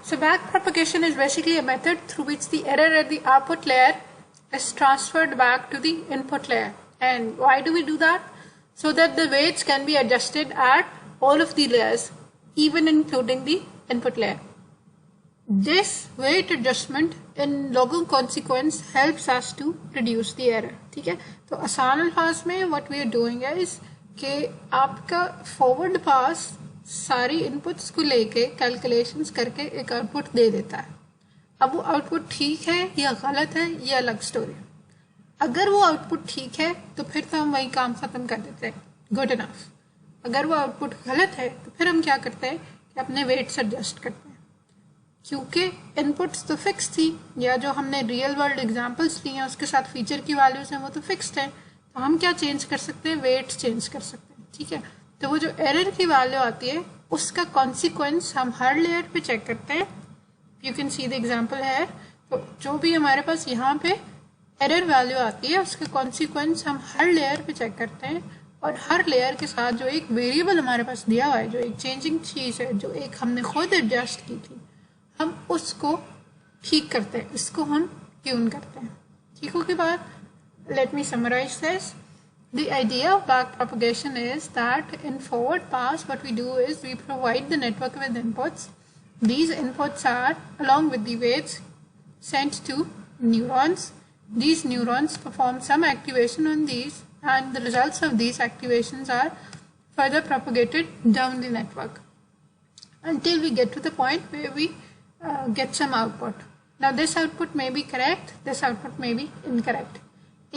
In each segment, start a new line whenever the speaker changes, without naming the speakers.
So backpropagation is basically a method through which the error at the output layer is transferred back to the input layer. And why do we do that? So that the weights can be adjusted at all of the layers, even including the input layer. This weight adjustment in log consequence helps us to reduce the error. ठीक है, तो आसान अल्फाज में what we are doing is कि आपका forward pass सारी inputs को लेके कैलकुलेशंस करके एक आउटपुट दे देता है. अब वो आउटपुट ठीक है या गलत है ये अलग स्टोरी. अगर वो आउटपुट ठीक है तो फिर तो हम वही काम ख़त्म कर देते हैं, गुड इनफ. अगर वो आउटपुट गलत है तो फिर हम क्या करते हैं कि अपने वेट्स एडजस्ट करते हैं, क्योंकि इनपुट्स तो फिक्स थी या जो हमने रियल वर्ल्ड एग्जांपल्स ली हैं उसके साथ फीचर की वैल्यूज़ हैं वो तो फिक्स्ड है. तो हम क्या चेंज कर सकते हैं, वेट्स चेंज कर सकते हैं. ठीक है, तो वो जो एरर की वैल्यू आती है उसका कॉन्सिक्वेंस हम हर लेयर पे चेक करते हैं. You can see the example है. तो जो भी हमारे पास यहाँ पे एरर वैल्यू आती है उसका कॉन्सिक्वेंस हम हर लेयर पे चेक करते हैं, और हर लेयर के साथ जो एक वेरिएबल हमारे पास दिया हुआ है, जो एक चेंजिंग चीज़ है, जो एक हमने खुद एडजस्ट की थी, हम उसको ठीक करते हैं, इसको हम ट्यून करते हैं. ठीक होगी बात. Let me summarise this. The idea of backpropagation is that in forward pass what we do is we provide the network with inputs. These inputs are, along with the weights, sent to neurons. These neurons perform some activation on these, and the results of these activations are further propagated down the network until we get to the point where we get some output. Now this output may be correct, this output may be incorrect.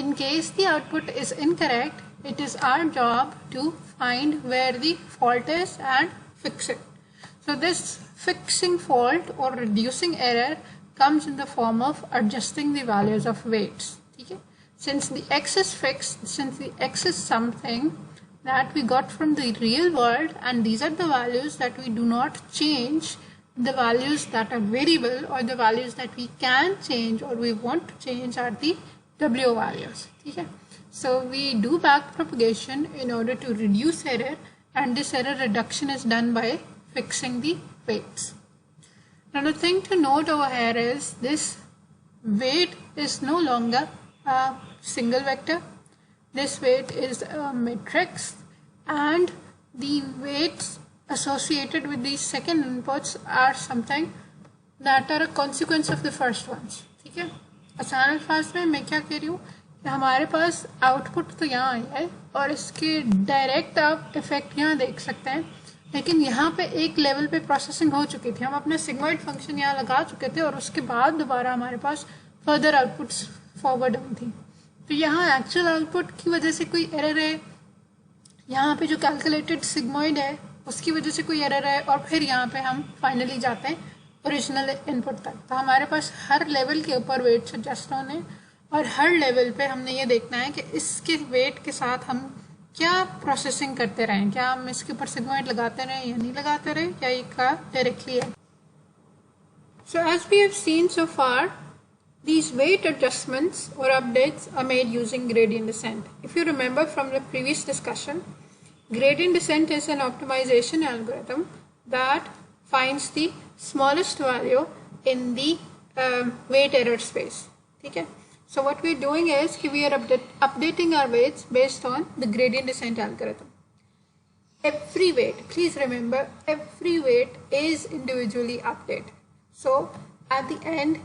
In case the output is incorrect, it is our job to find where the fault is and fix it. So this fixing fault or reducing error comes in the form of adjusting the values of weights. Okay? Since the x is fixed, since the x is something that we got from the real world, and these are the values that we do not change, the values that are variable or the values that we can change or we want to change are the W values. Okay? So we do backpropagation in order to reduce error, and this error reduction is done by fixing the weights. Now the thing to note over here is this weight is no longer a single vector. This weight is a matrix, and the weights associated with these second inputs are something that are a consequence of the first ones. ठीक है, आसान अल्फाज में मैं क्या कह रही हूँ कि हमारे पास आउटपुट तो यहाँ आई है और इसके डायरेक्ट आप इफेक्ट यहाँ देख सकते हैं, लेकिन यहाँ पे एक लेवल पे प्रोसेसिंग हो चुकी थी. हम अपने सिग्मॉइड फंक्शन यहाँ लगा चुके थे और उसके बाद दोबारा हमारे पास फर्दर आउटपुट्स फॉरवर्ड हुई थी. तो यहाँ एक्चुअल आउटपुट की वजह से कोई एरर है, यहाँ पे जो कैलकुलेटेड सिग्मॉइड है उसकी वजह से कोई एरर है, और फिर यहाँ पे हम फाइनली जाते हैं ओरिजिनल इनपुट तक. तो हमारे पास हर लेवल के ऊपर वेट्स एडजस्ट होने, और हर लेवल पे हमने ये देखना है कि इसके वेट के साथ हम क्या प्रोसेसिंग करते रहें, क्या हम इसके ऊपर सिग्मॉइड लगाते रहें या नहीं लगाते रहें, या ये का डायरेक्टली है. So as we have seen so far, these weight adjustments or updates are made using gradient descent. If you remember from the previous discussion, gradient descent is an optimization algorithm that finds the smallest value in the weight error space. Okay? So what we're doing is we are updating our weights based on the gradient descent algorithm. Every weight, please remember, every weight is individually updated. So at the end,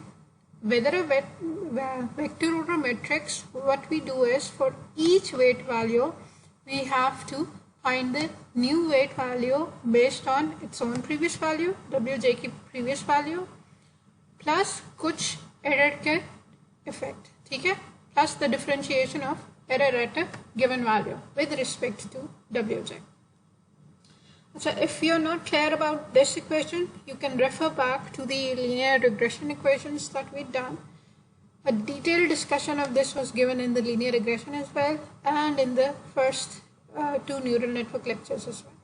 whether a vector or a matrix, what we do is for each weight value, we have to find the new weight value based on its own previous value, wj की previous value, plus कुछ error के effect, ठीक है, plus the differentiation of error at a given value with respect to wj. So if you're not clear about this equation, you can refer back to the linear regression equations that we've done. A detailed discussion of this was given in the linear regression as well, and in the first two neural network lectures as well.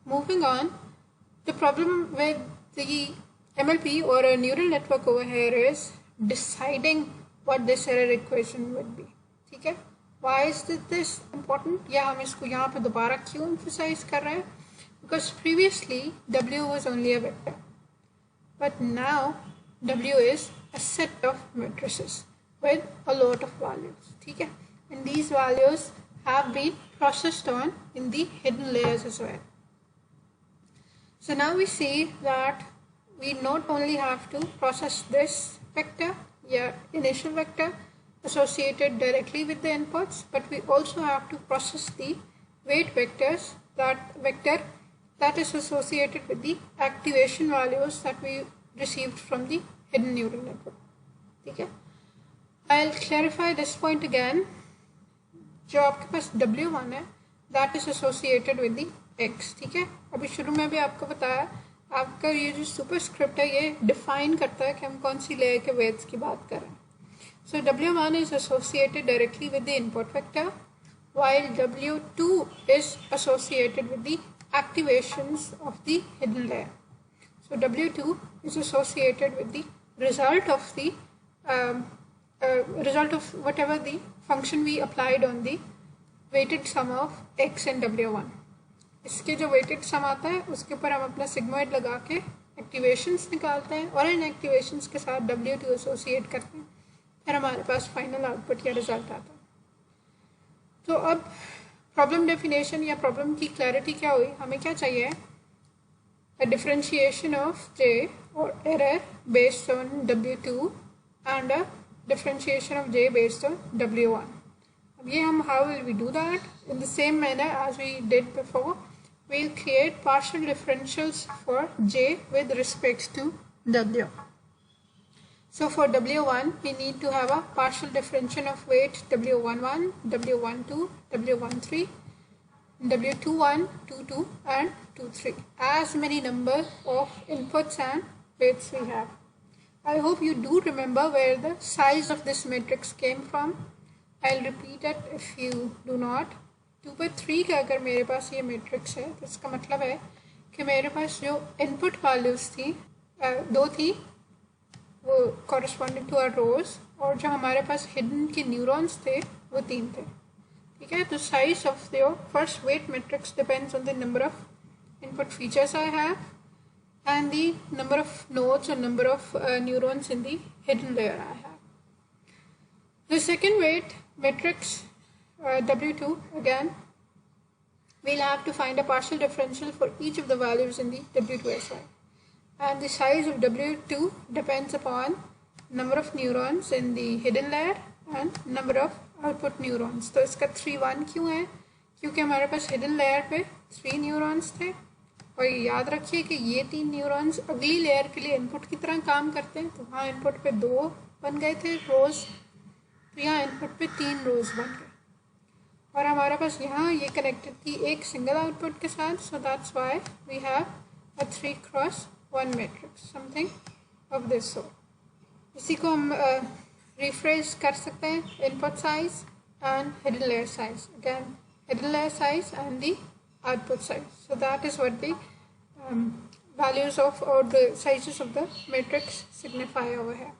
Moving on, the problem with the MLP or a neural network over here is deciding what this error equation would be. ठीक है? Why is this important? या हम इसको यहाँ पे दोबारा क्यों emphasize कर रहे हैं? Because previously W was only a vector. but now W is a set of matrices with a lot of values. ठीक है? And these values have been processed on in the hidden layers as well. So now we see that we not only have to process this vector, initial vector associated directly with the inputs, but we also have to process the weight vectors, that vector that is associated with the activation values that we received from the hidden neural network. ठीक है? I'll clarify this point again. जो आपके पास W1 है, that is associated with the X. ठीक है? अभी शुरू में भी आपको बताया, आपका ये जो सुपरस्क्रिप्ट है ये डिफाइन करता है कि हम कौन सी लेयर के वेट्स की बात कर रहे हैं. So W1 is associated directly with the input vector, while W2 is associated with the activations of the hidden layer. So W2 is associated with the result of the result of whatever the function we applied on the weighted sum of X and W1. इसके जो weighted sum आता है उसके ऊपर हम अपना sigmoid लगा के एक्टिवेशंस निकालते हैं और इन एक्टिवेशंस के साथ W2 एसोसिएट करते हैं, फिर हमारे पास फाइनल आउटपुट या रिजल्ट आता है. तो अब प्रॉब्लम डेफिनेशन या प्रॉब्लम की क्लैरिटी क्या हुई, हमें क्या चाहिए, a differentiation of J or error based on W2 and a differentiation of J based on W1. अब ये हम how will we do that? In the same manner as we did before, we'll create partial differentials for J with respect to W. So for W1, we need to have a partial differential of weight W11, W12, W13, W21, 22 and 23. As many number of inputs and weights we have. I hope you do remember where the size of this matrix came from. I'll repeat it if you do not. 2/3 का अगर मेरे पास ये matrix है तो इसका मतलब है कि मेरे पास जो input values थी दो थी, वो corresponding to our rows, और जो हमारे पास hidden के neurons थे वो 3 थे. ठीक है? तो size of your first weight matrix depends on the number of input features I have and the number of nodes or number of neurons in the hidden layer I have. The second weight matrix W2, again we'll have to find a partial differential for each of the values in the W2 as well. And the size of W2 depends upon number of neurons in the hidden layer and number of output neurons. तो इसका 3, 1 क्यों है? क्योंकि हमारे पास hidden layer पे 3 neurons थे, और याद रखिए कि ये 3 neurons अगली लेयर के लिए इनपुट की तरह काम करते हैं. तो वहाँ इनपुट पे 2 बन गए थे रोज, तो यहाँ इनपुट पे 3 रोज बन गए, और हमारे पास यहाँ ये कनेक्टेड थी एक सिंगल आउटपुट के साथ. So that's why we have a 3x1 matrix, something of this sort. इसी को हम रिफ्रेश कर सकते हैं, input size and hidden layer size. Again hidden layer size and the output size. So that is what the values of or the sizes of the matrix signify over here.